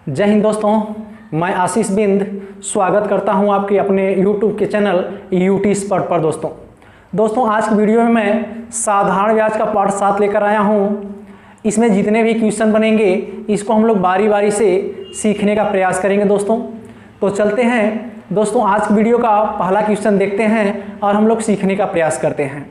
जय हिंद दोस्तों, मैं आशीष बिंद स्वागत करता हूं आपके अपने YouTube के चैनल यूटी स्पर्ट पर। दोस्तों आज की वीडियो में मैं साधारण ब्याज का पार्ट 7 लेकर आया हूं। इसमें जितने भी क्वेश्चन बनेंगे इसको हम लोग बारी बारी से सीखने का प्रयास करेंगे दोस्तों। तो चलते हैं दोस्तों, आज की वीडियो का पहला क्वेश्चन देखते हैं और हम लोग सीखने का प्रयास करते हैं।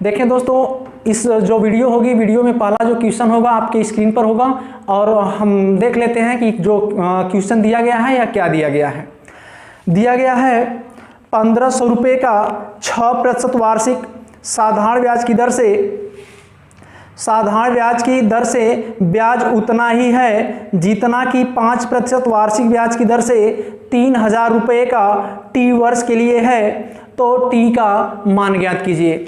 देखें दोस्तों, इस जो वीडियो होगी, वीडियो में पहला जो क्वेश्चन होगा आपके स्क्रीन पर होगा और हम देख लेते हैं कि जो क्वेश्चन दिया गया है या क्या दिया गया है। दिया गया है 1500 रुपये का 6% वार्षिक साधारण ब्याज की दर से ब्याज उतना ही है जितना कि 5% वार्षिक ब्याज की दर से 3000 रुपये का टी वर्ष के लिए है, तो टी का मान ज्ञात कीजिए।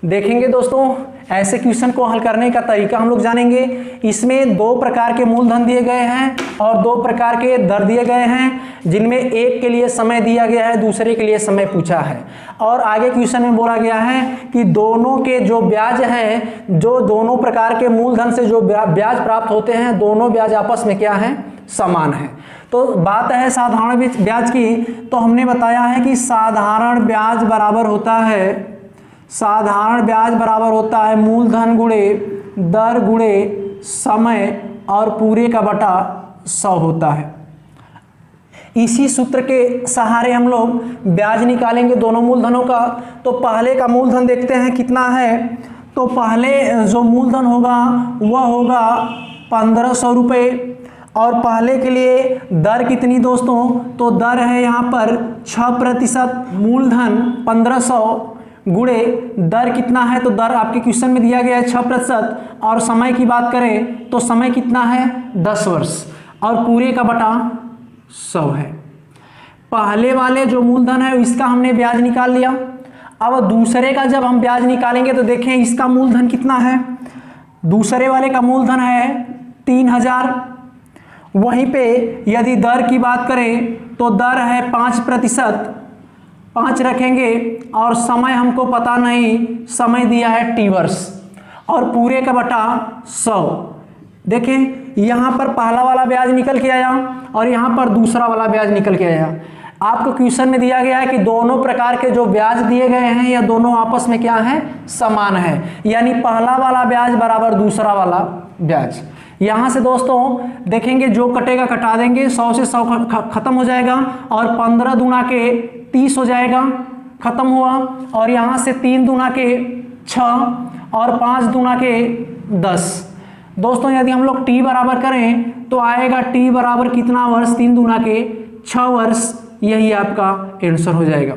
देखेंगे दोस्तों, ऐसे क्वेश्चन को हल करने का तरीका हम लोग जानेंगे। इसमें दो प्रकार के मूलधन दिए गए हैं और दो प्रकार के दर दिए गए हैं, जिनमें एक के लिए समय दिया गया है, दूसरे के लिए समय पूछा है। और आगे क्वेश्चन में बोला गया है कि दोनों के जो ब्याज हैं, जो दोनों प्रकार के मूलधन से जो ब्याज प्राप्त होते हैं, दोनों ब्याज आपस में क्या है, समान है। तो बात है साधारण ब्याज की, तो हमने बताया है कि साधारण ब्याज बराबर होता है मूलधन गुणे दर गुणे समय और पूरे का बटा 100 होता है। इसी सूत्र के सहारे हम लोग ब्याज निकालेंगे दोनों मूलधनों का। तो पहले का मूलधन देखते हैं कितना है। तो पहले जो मूलधन होगा वह होगा 1500 रुपये और पहले के लिए दर कितनी दोस्तों, तो दर है यहाँ पर 6%। मूलधन 1500 गुणे दर कितना है, तो दर आपके क्वेश्चन में दिया गया है 6%। और समय की बात करें तो समय कितना है, 10 वर्ष और पूरे का बटा 100 है। पहले वाले जो मूलधन है इसका हमने ब्याज निकाल लिया। अब दूसरे का जब हम ब्याज निकालेंगे तो देखें इसका मूलधन कितना है। दूसरे वाले का मूलधन है 3000। वहीं पे यदि दर की बात करें तो दर है 5%, 5 रखेंगे और समय हमको पता नहीं, समय दिया है टी वर्ष और पूरे का बटा 100। देखें यहाँ पर पहला वाला ब्याज निकल के आया और यहाँ पर दूसरा वाला ब्याज निकल के आया। आपको क्वेश्चन में दिया गया है कि दोनों प्रकार के जो ब्याज दिए गए हैं या दोनों आपस में क्या है, समान है, यानी पहला वाला ब्याज बराबर दूसरा वाला ब्याज। यहाँ से दोस्तों देखेंगे जो कटेगा कटा देंगे, 100 से 100 खत्म हो जाएगा और 15 दूना के 30 हो जाएगा, खत्म हुआ। और यहाँ से 3 दूना के 6 और 5 दूना के 10। दोस्तों यदि हम लोग टी बराबर करें तो आएगा टी बराबर कितना वर्ष, 3 दूना के 6 वर्ष। यही आपका आंसर हो जाएगा।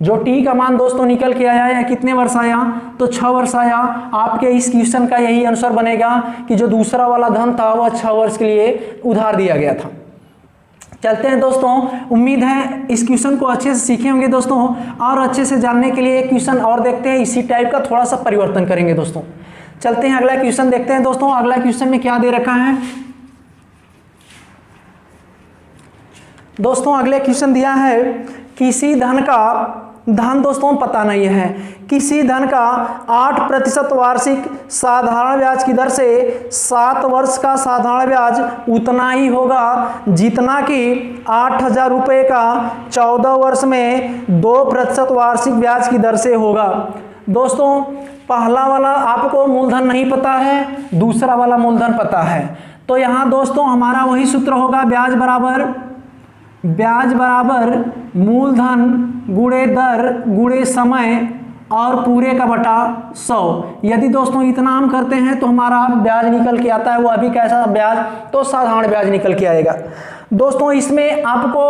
जो टी का मान दोस्तों निकल के आया या कितने वर्ष आया, तो 6 वर्ष आया। आपके इस क्वेश्चन का यही आंसर बनेगा कि जो दूसरा वाला धन था वह 6 वर्ष के लिए उधार दिया गया था। चलते हैं दोस्तों, उम्मीद है इस क्वेश्चन को अच्छे से सीखे होंगे दोस्तों। और अच्छे से जानने के लिए एक क्वेश्चन और देखते हैं, इसी टाइप का थोड़ा सा परिवर्तन करेंगे दोस्तों। चलते हैं अगला क्वेश्चन देखते हैं दोस्तों। अगला क्वेश्चन में क्या दे रखा है दोस्तों। अगले क्वेश्चन दिया है किसी धन दोस्तों पता नहीं है, किसी धन का 8% वार्षिक साधारण ब्याज की दर से 7 वर्ष का साधारण ब्याज उतना ही होगा जितना कि 8000 रुपये का 14 वर्ष में 2% वार्षिक ब्याज की दर से होगा। दोस्तों पहला वाला आपको मूलधन नहीं पता है, दूसरा वाला मूलधन पता है। तो यहाँ दोस्तों हमारा वही सूत्र होगा, ब्याज बराबर मूलधन गुणे दर गुणे समय और पूरे का बटा 100। यदि दोस्तों इतना हम करते हैं तो हमारा ब्याज निकल के आता है, वो अभी कैसा ब्याज, तो साधारण ब्याज निकल के आएगा। दोस्तों इसमें आपको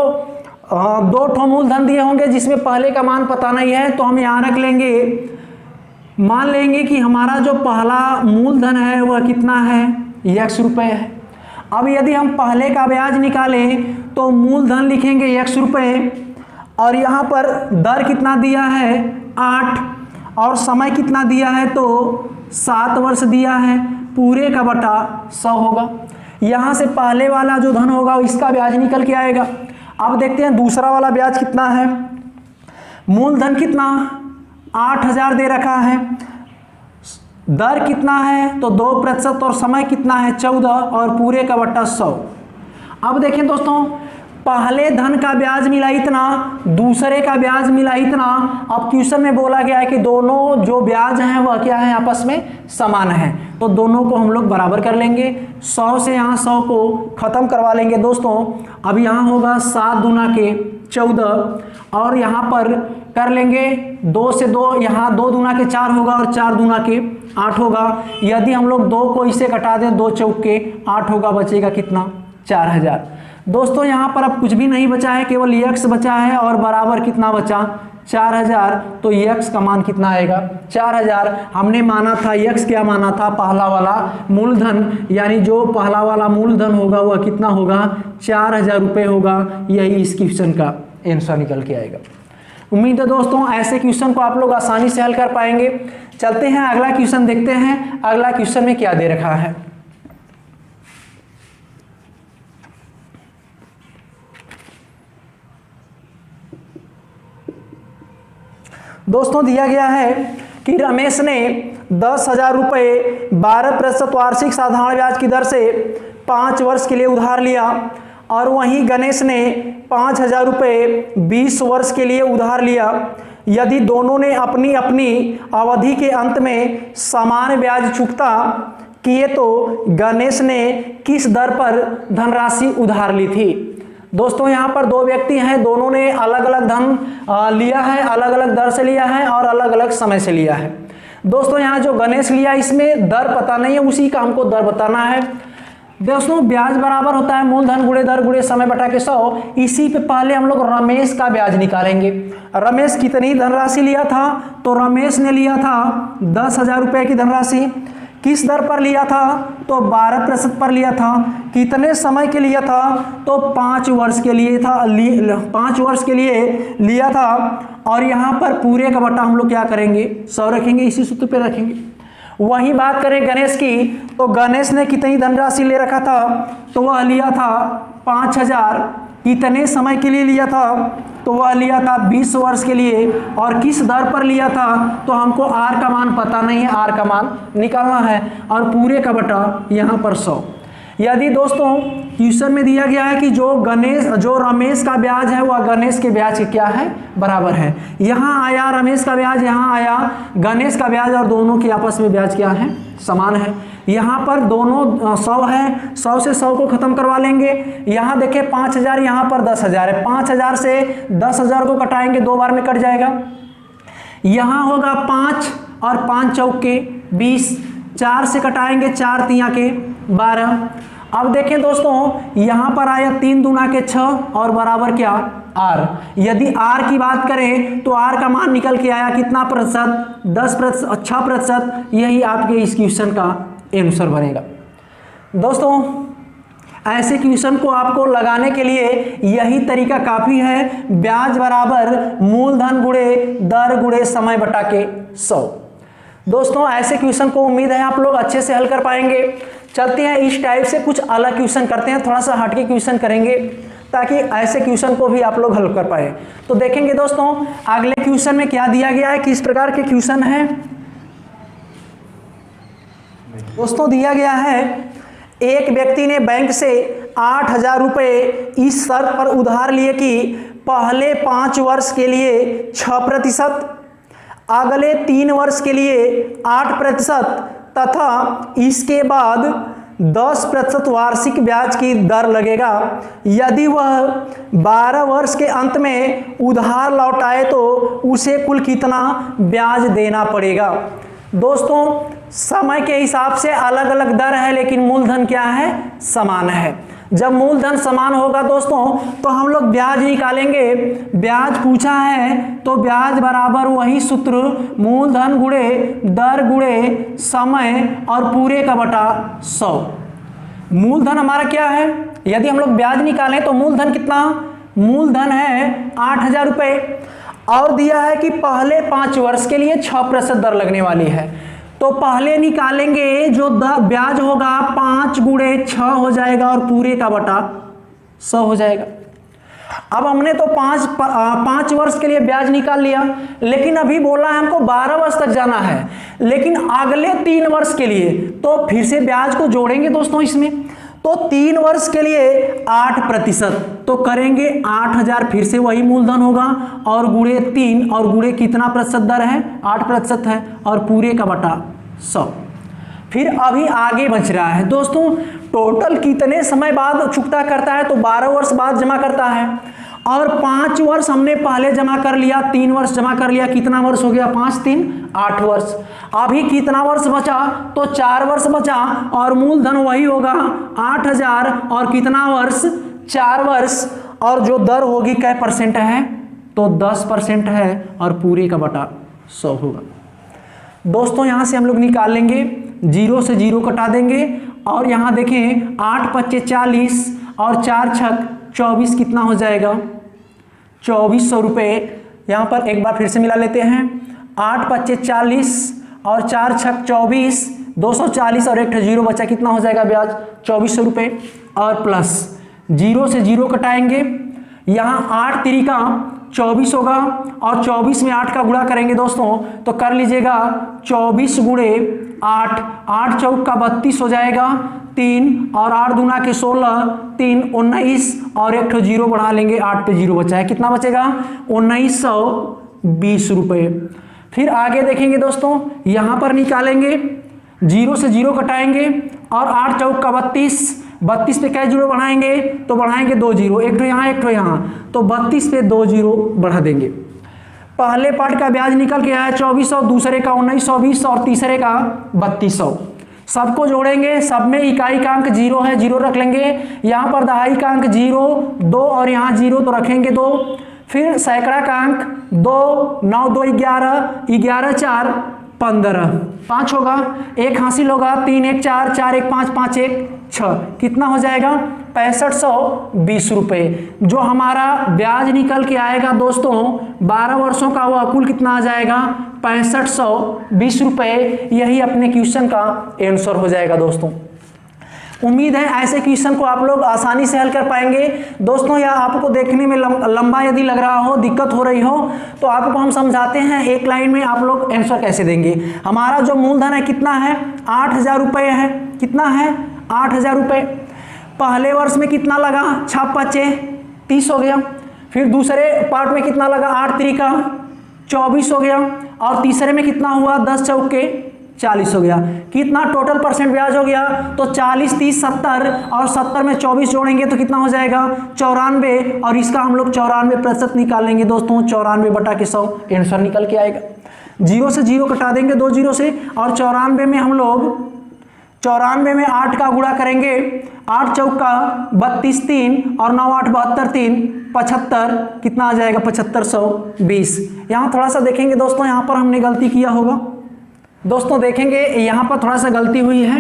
2 ठो मूलधन दिए होंगे जिसमें पहले का मान पता नहीं है, तो हम यहाँ रख लेंगे, मान लेंगे कि हमारा जो पहला मूलधन है वह कितना है, x रुपये है। अब यदि हम पहले का ब्याज निकालें तो मूलधन लिखेंगे x रुपये और यहाँ पर दर कितना दिया है 8 और समय कितना दिया है, तो 7 वर्ष दिया है, पूरे का बटा 100 होगा। यहाँ से पहले वाला जो धन होगा इसका ब्याज निकल के आएगा। अब देखते हैं दूसरा वाला ब्याज कितना है। मूलधन कितना 8000 दे रखा है, दर कितना है तो 2% और समय कितना है 14 और पूरे का बट्टा 100। अब देखें दोस्तों, पहले धन का ब्याज मिला इतना, दूसरे का ब्याज मिला इतना। अब क्वेश्चन में बोला गया है कि दोनों जो ब्याज हैं वह क्या है, आपस में समान है, तो दोनों को हम लोग बराबर कर लेंगे। 100 से यहाँ 100 को खत्म करवा लेंगे दोस्तों। अब यहाँ होगा 7 दूना के 14 और यहाँ पर कर लेंगे 2 से 2, यहाँ 2 दूना के 4 होगा और 4 दूना के 8 होगा। यदि हम लोग 2 को इससे घटा दें, 2 चौक के 8 होगा, बचेगा कितना, 4000। दोस्तों यहाँ पर अब कुछ भी नहीं बचा है, केवल x बचा है और बराबर कितना बचा, 4000। तो x का मान कितना आएगा, 4000। हमने माना था x क्या माना था, पहला वाला मूलधन, यानी जो पहला वाला मूलधन होगा वह कितना होगा, 4000 रुपये होगा। यही इस क्वेश्चन का आंसर निकल के आएगा। उम्मीद है दोस्तों ऐसे क्वेश्चन को आप लोग आसानी से हल कर पाएंगे। चलते हैं अगला क्वेश्चन देखते हैं, अगला क्वेश्चन में क्या दे रखा है। दोस्तों दिया गया है कि रमेश ने 10,000 रुपये 12% वार्षिक साधारण ब्याज की दर से 5 वर्ष के लिए उधार लिया और वहीं गणेश ने 5,000 रुपये 20 वर्ष के लिए उधार लिया। यदि दोनों ने अपनी अपनी अवधि के अंत में समान ब्याज चुकता किए तो गणेश ने किस दर पर धनराशि उधार ली थी। दोस्तों यहाँ पर 2 व्यक्ति हैं, दोनों ने अलग अलग धन लिया है, अलग अलग दर से लिया है और अलग अलग समय से लिया है। दोस्तों यहाँ जो गणेश लिया इसमें दर पता नहीं है, उसी का हमको दर बताना है। दोस्तों ब्याज बराबर होता है मूलधन गुणे दर गुणे समय बटा के 100। इसी पे पहले हम लोग रमेश का ब्याज निकालेंगे। रमेश कितनी धनराशि लिया था, तो रमेश ने लिया था 10,000 रुपये की धनराशि। किस दर पर लिया था, तो 12% पर लिया था। कितने समय के लिया था, तो 5 वर्ष के लिए था, 5 वर्ष के लिए लिया था। और यहाँ पर पूरे का बटा हम लोग क्या करेंगे, 100 रखेंगे, इसी सूत्र पे रखेंगे। वही बात करें गणेश की, तो गणेश ने कितनी धनराशि ले रखा था, तो वह लिया था 5,000। कितने समय के लिए लिया था, तो वह लिया था 20 वर्ष के लिए। और किस दर पर लिया था, तो हमको आर का मान पता नहीं है, आर का मान निकालना है। और पूरे का बटा यहाँ पर 100। यदि दोस्तों क्वेश्चन में दिया गया है कि जो रमेश का ब्याज है वह गणेश के ब्याज के क्या है, बराबर है। यहाँ आया रमेश का ब्याज, यहाँ आया गणेश का ब्याज और दोनों के आपस में ब्याज क्या है, समान है। यहाँ पर दोनों 100 है, 100 से 100 को खत्म करवा लेंगे। यहाँ देखें 5,000, यहाँ पर 10,000 है। 5,000 से 10,000 को कटाएंगे, 2 बार में कट जाएगा। यहाँ होगा 5 और 5 चौक के 20, 4 से कटाएंगे, 4 तिया के 12। अब देखें दोस्तों यहाँ पर आया 3 दूना के 6 और बराबर क्या, आर। यदि आर की बात करें तो आर का मान निकल के आया कितना प्रतिशत, 10%, 6%। यही आपके इस क्वेश्चन का आंसर बनेगा। दोस्तों ऐसे क्वेश्चन को आपको लगाने के लिए यही तरीका काफ़ी है, ब्याज बराबर मूलधन गुणे दर गुणे समय बटा के 100। दोस्तों ऐसे क्वेश्चन को उम्मीद है आप लोग अच्छे से हल कर पाएंगे। चलते हैं इस टाइप से कुछ अलग क्वेश्चन करते हैं, थोड़ा सा हटके क्वेश्चन करेंगे ताकि ऐसे क्वेश्चन को भी आप लोग हल कर पाए। तो देखेंगे दोस्तों अगले क्वेश्चन में क्या दिया गया है, किस प्रकार के क्वेश्चन है। दोस्तों दिया गया है एक व्यक्ति ने बैंक से 8,000 रुपये इस शर्त पर उधार लिए कि पहले 5 वर्ष के लिए 6%, अगले 3 वर्ष के लिए 8% तथा इसके बाद 10% वार्षिक ब्याज की दर लगेगा। यदि वह 12 वर्ष के अंत में उधार लौटाए तो उसे कुल कितना ब्याज देना पड़ेगा। दोस्तों समय के हिसाब से अलग अलग दर है, लेकिन मूलधन क्या है, समान है। जब मूलधन समान होगा दोस्तों तो हम लोग ब्याज निकालेंगे। ब्याज पूछा है तो ब्याज बराबर वही सूत्र, मूलधन गुणे दर गुणे समय और पूरे का बटा 100। मूलधन हमारा क्या है, यदि हम लोग ब्याज निकालें तो मूलधन कितना, मूलधन है 8,000 रुपये और दिया है कि पहले 5 वर्ष के लिए 6% दर लगने वाली है। तो पहले निकालेंगे जो ब्याज होगा 5 गुणे 6 हो जाएगा और पूरे का बटा 100 हो जाएगा। अब हमने तो 5 वर्ष के लिए ब्याज निकाल लिया, लेकिन अभी बोला है हमको 12 वर्ष तक जाना है, लेकिन अगले 3 वर्ष के लिए तो फिर से ब्याज को जोड़ेंगे दोस्तों इसमें। तो 3 वर्ष के लिए 8%, तो करेंगे 8000, फिर से वही मूलधन होगा और गुणे 3, और गुणे कितना प्रतिशत दर है, 8% है, और पूरे का बटा 100। फिर अभी आगे बच रहा है दोस्तों, टोटल कितने समय बाद चुकता करता है, तो 12 वर्ष बाद जमा करता है, और 5 वर्ष हमने पहले जमा कर लिया, 3 वर्ष जमा कर लिया, कितना वर्ष हो गया, 5 3 8 वर्ष। अभी कितना वर्ष बचा, तो 4 वर्ष बचा, और मूलधन वही होगा 8000, और कितना वर्ष, 4 वर्ष, और जो दर होगी कै % है, तो 10% है, और पूरे का बटा 100 होगा। दोस्तों यहाँ से हम लोग निकाल लेंगे, 0 से 0 कटा देंगे, और यहाँ देखें 8 5 40 और 4 6 24 कितना हो जाएगा, 2400 रुपये। यहाँ पर एक बार फिर से मिला लेते हैं, 8 5 40 और 4 6 24, 240 और 1 0 बचा, कितना हो जाएगा ब्याज, 2400 रुपये, और प्लस 0 से 0 कटाएंगे, यहाँ 8 तिरिका 24 होगा, और 24 में 8 का गुणा करेंगे दोस्तों, तो कर लीजिएगा 24 गुणे 8, 8 चौक का 32 हो जाएगा, 3 और 8 दूना के 16, 3 19, और 1 0 बढ़ा लेंगे, 8 पे 0 बचा है, कितना बचेगा, 1920 रुपये। फिर आगे देखेंगे दोस्तों, यहाँ पर निकालेंगे, 0 से 0 कटाएंगे, और 8 चौक का 32, 32 पे क्या 0 बढ़ाएंगे, तो बढ़ाएंगे 2 0, एक ठो यहाँ एक ठो यहाँ, तो 32 पे 2 0 बढ़ा देंगे। पहले पार्ट का ब्याज निकल के आया 2400, दूसरे का 1920, और तीसरे का 3200। सबको जोड़ेंगे, सब में इकाई का अंक 0 है, 0 रख लेंगे, यहाँ पर दहाई का अंक 0 2, और यहाँ 0 तो रखेंगे 2, फिर सैकड़ा का अंक 2, 9 2 11, 11 4 15, 5 होगा, 1 हासिल होगा, 3 1 4, 4 1 5, 5 1 6, कितना हो जाएगा, 6520 रुपये। जो हमारा ब्याज निकल के आएगा दोस्तों 12 वर्षों का, वह कुल कितना आ जाएगा, 6520 रुपये। यही अपने क्वेश्चन का आंसर हो जाएगा दोस्तों। उम्मीद है ऐसे क्वेश्चन को आप लोग आसानी से हल कर पाएंगे दोस्तों। या आपको देखने में लंबा यदि लग रहा हो, दिक्कत हो रही हो, तो आपको हम समझाते हैं एक लाइन में आप लोग आंसर कैसे देंगे। हमारा जो मूलधन है कितना है, 8000 रुपये है, कितना है, 8000 रुपये। पहले वर्ष में कितना लगा, 6 5 30 हो गया, फिर दूसरे पार्ट में कितना लगा, 8 3 24 हो गया, और तीसरे में कितना हुआ, 10 चौके 40 हो गया। कितना टोटल परसेंट ब्याज हो गया, तो 40 30 70, और 70 में 24 जोड़ेंगे तो कितना हो जाएगा, 94, और इसका हम लोग 94% निकालेंगे दोस्तों, 94/100 आंसर निकल के आएगा। 0 से 0 कटा देंगे 2 0 से, और 94 में हम लोग 94 में 8 का गुणा करेंगे, 8 चौका 32 3, और 9 8 72 3 75, कितना आ जाएगा, 7520। यहाँ थोड़ा सा देखेंगे दोस्तों, यहाँ पर हमने गलती किया होगा दोस्तों, देखेंगे यहाँ पर थोड़ा सा गलती हुई है।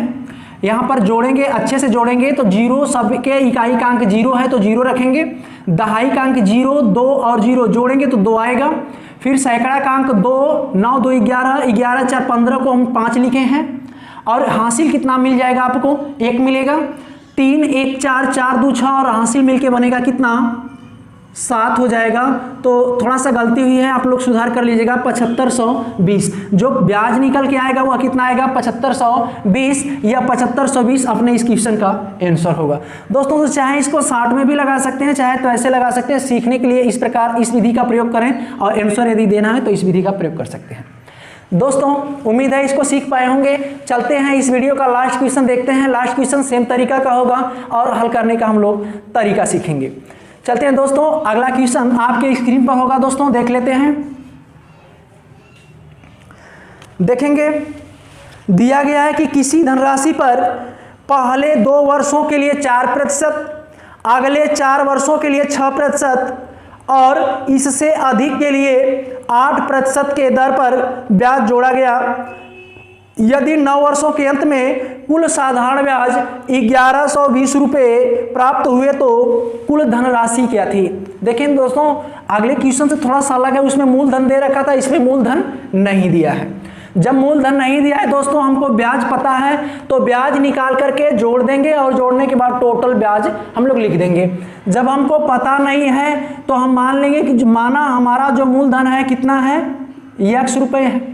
यहाँ पर जोड़ेंगे, अच्छे से जोड़ेंगे तो 0, सबके इकाई का अंक 0 है तो 0 रखेंगे, दहाई का अंक 0 2 और 0 जोड़ेंगे तो 2 आएगा, फिर सैकड़ा का अंक 2, 9 2 11, 11 4 15 को हम 5 लिखे हैं, और हासिल कितना मिल जाएगा आपको, 1 मिलेगा, 3 1 4 4 2 6, और हासिल मिलके बनेगा कितना, 7 हो जाएगा। तो थोड़ा सा गलती हुई है, आप लोग सुधार कर लीजिएगा, 7520। जो ब्याज निकल के आएगा वह कितना आएगा, 7520 या 7520 अपने इस क्वेश्चन का आंसर होगा दोस्तों। तो चाहे इसको 60 में भी लगा सकते हैं, चाहे तो ऐसे लगा सकते हैं। सीखने के लिए इस प्रकार इस विधि का प्रयोग करें, और आंसर यदि देना है तो इस विधि का प्रयोग कर सकते हैं दोस्तों। उम्मीद है इसको सीख पाए होंगे। चलते हैं इस वीडियो का लास्ट क्वेश्चन देखते हैं। लास्ट क्वेश्चन सेम तरीका का होगा, और हल करने का हम लोग तरीका सीखेंगे। चलते हैं दोस्तों, अगला क्वेश्चन आपके स्क्रीन पर होगा दोस्तों, देख लेते हैं। देखेंगे, दिया गया है कि किसी धनराशि पर पहले 2 वर्षों के लिए 4%, अगले 4 वर्षों के लिए 6%, और इससे अधिक के लिए 8% के दर पर ब्याज जोड़ा गया। यदि 9 वर्षों के अंत में कुल साधारण ब्याज 1120 रुपये प्राप्त हुए तो कुल धनराशि क्या थी। देखें दोस्तों, अगले क्वेश्चन से थोड़ा सा अलग है, उसमें मूलधन दे रखा था, इसमें मूलधन नहीं दिया है। जब मूलधन नहीं दिया है दोस्तों, हमको ब्याज पता है तो ब्याज निकाल करके जोड़ देंगे, और जोड़ने के बाद टोटल ब्याज हम लोग लिख देंगे। जब हमको पता नहीं है तो हम मान लेंगे कि माना हमारा जो मूलधन है कितना है, x रुपये है।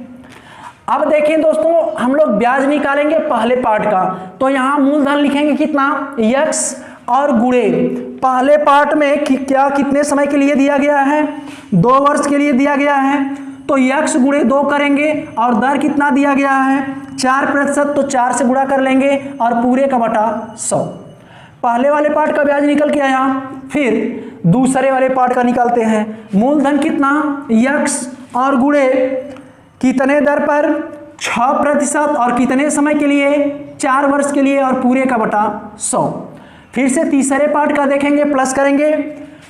अब देखिए दोस्तों, हम लोग ब्याज निकालेंगे पहले पार्ट का, तो यहाँ मूलधन लिखेंगे कितना, x और गुणे पहले पार्ट में क्या कितने समय के लिए दिया गया है, 2 वर्ष के लिए दिया गया है, तो x गुणे 2 करेंगे और दर कितना दिया गया है 4%, तो 4 से गुणा कर लेंगे और पूरे का बटा 100। पहले वाले पार्ट का ब्याज निकल के आया, फिर दूसरे वाले पार्ट का निकालते हैं। मूलधन कितना, x और गुणे कितने दर पर 6% और कितने समय के लिए, 4 वर्ष के लिए और पूरे का बटा 100। फिर से तीसरे पार्ट का देखेंगे, प्लस करेंगे,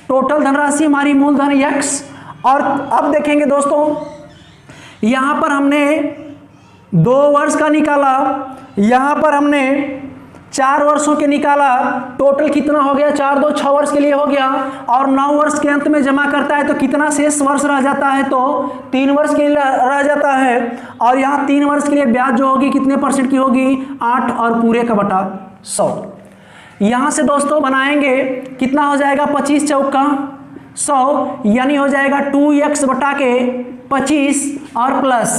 टोटल धनराशि हमारी मूलधन x, और अब देखेंगे दोस्तों यहां पर हमने 2 वर्ष का निकाला, यहां पर हमने 4 वर्षों के निकाला, टोटल कितना हो गया, 4 2 6 वर्ष के लिए हो गया, और 9 वर्ष के अंत में जमा करता है तो कितना शेष वर्ष रह जाता है, तो 3 वर्ष के लिए रह जाता है। और यहाँ 3 वर्ष के लिए ब्याज जो होगी कितने % की होगी, 8 और पूरे का बटा 100। यहाँ से दोस्तों बनाएंगे, कितना हो जाएगा, 25 चौका 100, यानी हो जाएगा 2x बटा के 25 और प्लस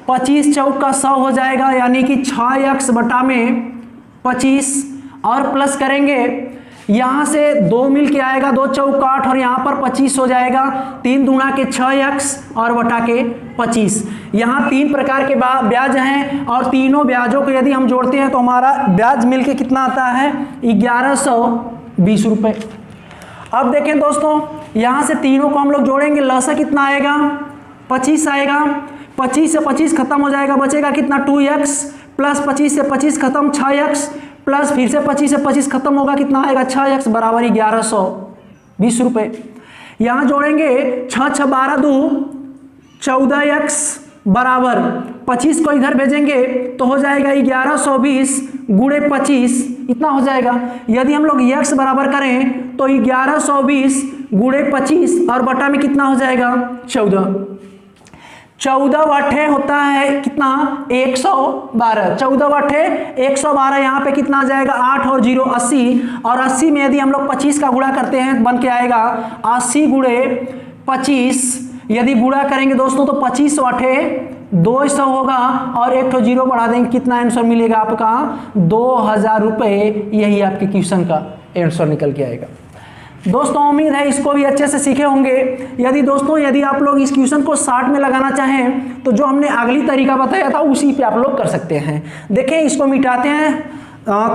25 चौका 100 हो जाएगा, यानी कि 6x बटा में 25 और प्लस करेंगे, यहाँ से 2 मिल के आएगा, 2 चौका 8 और यहाँ पर 25 हो जाएगा, 3 दूना के 6x और बटा के 25। यहाँ 3 प्रकार के ब्याज हैं और तीनों ब्याजों को यदि हम जोड़ते हैं तो हमारा ब्याज मिल के कितना आता है, 1120 रुपये। अब देखें दोस्तों, यहाँ से तीनों को हम लोग जोड़ेंगे, लसा कितना आएगा, 25 आएगा, 25 से 25 खत्म हो जाएगा, बचेगा कितना, 2x प्लस 25 से 25 खत्म 6x प्लस फिर से 25 से 25 खत्म होगा, कितना आएगा 6x बराबर 1120 रुपये। यहाँ जोड़ेंगे 6 6 12 2 14x बराबर 25 को इधर भेजेंगे तो हो जाएगा 1120 गुणे 25, इतना हो जाएगा। यदि हम लोग x बराबर करें तो 1120 गुणे 25 और बटा में कितना हो जाएगा 14 वाटे होता है कितना 112, 14 वाटे 112, यहाँ पे कितना आ जाएगा 8 और 0 80, और 80 में यदि हम लोग 25 का गुणा करते हैं बन के आएगा 80 गुणे 25, यदि गुणा करेंगे दोस्तों तो 25 वाटे 200 होगा और 1 तो 0 बढ़ा देंगे, कितना आंसर मिलेगा आपका 2000 रुपये। यही आपके क्वेश्चन का आंसर निकल के आएगा। दोस्तों उम्मीद है इसको भी अच्छे से सीखे होंगे। यदि आप लोग इस क्वेश्चन को 60 में लगाना चाहें तो जो हमने अगली तरीका बताया था उसी पे आप लोग कर सकते हैं। देखें इसको मिटाते हैं,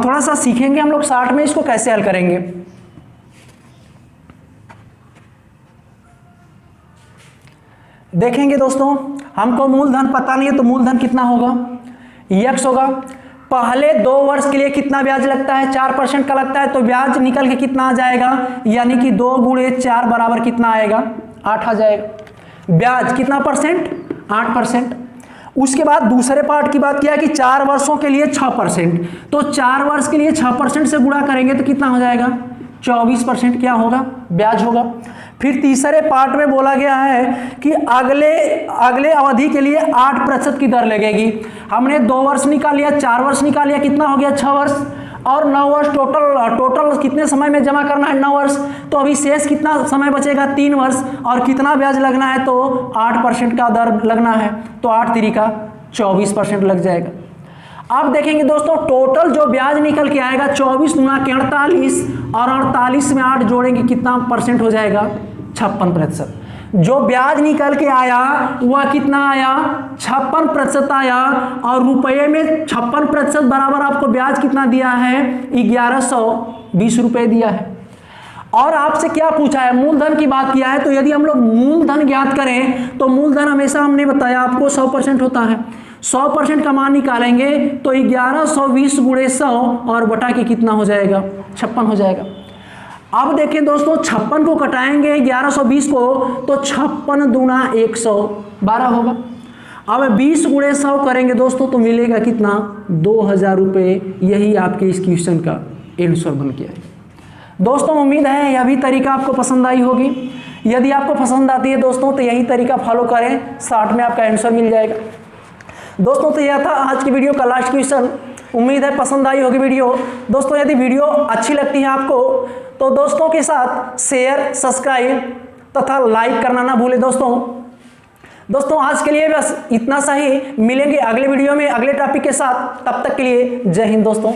थोड़ा सा सीखेंगे हम लोग 60 में इसको कैसे हल करेंगे। देखेंगे दोस्तों, हमको मूलधन पता नहीं है तो मूलधन कितना होगा, x होगा। पहले 2 वर्ष के लिए कितना ब्याज लगता है, 4% का लगता है, तो ब्याज निकल के कितना आ जाएगा, यानी कि 2 गुणे 4 बराबर कितना आएगा 8 आ जाएगा। ब्याज कितना %, 8%। उसके बाद दूसरे पार्ट की बात किया कि 4 वर्षों के लिए 6%, तो 4 वर्ष के लिए 6% से गुणा करेंगे तो कितना हो जाएगा 24% क्या होगा, ब्याज होगा। फिर तीसरे पार्ट में बोला गया है कि अगले अवधि के लिए 8% की दर लगेगी। हमने 2 वर्ष निकाल लिया, 4 वर्ष निकाल लिया, कितना हो गया 6 वर्ष और 9 वर्ष, टोटल कितने समय में जमा करना है 9 वर्ष, तो अभी शेष कितना समय बचेगा 3 वर्ष, और कितना ब्याज लगना है तो 8% का दर लगना है, तो 8 तिरिका 24% लग जाएगा। अब देखेंगे दोस्तों टोटल जो ब्याज निकल के आएगा 24 गुना के 48, और 48 में 8 जोड़ेंगे कितना % हो जाएगा 56%। जो ब्याज निकल के आया वह कितना आया 56% आया, और रुपये में 56% बराबर आपको ब्याज कितना दिया है 1120 रुपये दिया है। और आपसे क्या पूछा है, मूलधन की बात किया है, तो यदि हम लोग मूलधन ज्ञात करें तो मूलधन हमेशा हमने बताया आपको 100% होता है। 100% का मान निकालेंगे तो 1120 गुणे 100 और बटा के कितना हो जाएगा 56 हो जाएगा। अब देखें दोस्तों 56 को कटाएंगे 1120 को तो 56 दूना 112 होगा। अब 20 गुणे 100 करेंगे दोस्तों तो मिलेगा कितना 2000 रुपये। यही आपके इस क्वेश्चन का आंसर बन गया है। दोस्तों उम्मीद है यह भी तरीका आपको पसंद आई होगी। यदि आपको पसंद आती है दोस्तों तो यही तरीका फॉलो करें, 60 में आपका आंसर मिल जाएगा। दोस्तों तो यह था आज की वीडियो का लास्ट क्वेश्चन। उम्मीद है पसंद आई होगी वीडियो। दोस्तों यदि वीडियो अच्छी लगती है आपको तो दोस्तों के साथ शेयर, सब्सक्राइब तथा लाइक करना ना भूलें। दोस्तों दोस्तों आज के लिए बस इतना सा ही, मिलेंगे अगले वीडियो में अगले टॉपिक के साथ। तब तक के लिए जय हिंद दोस्तों।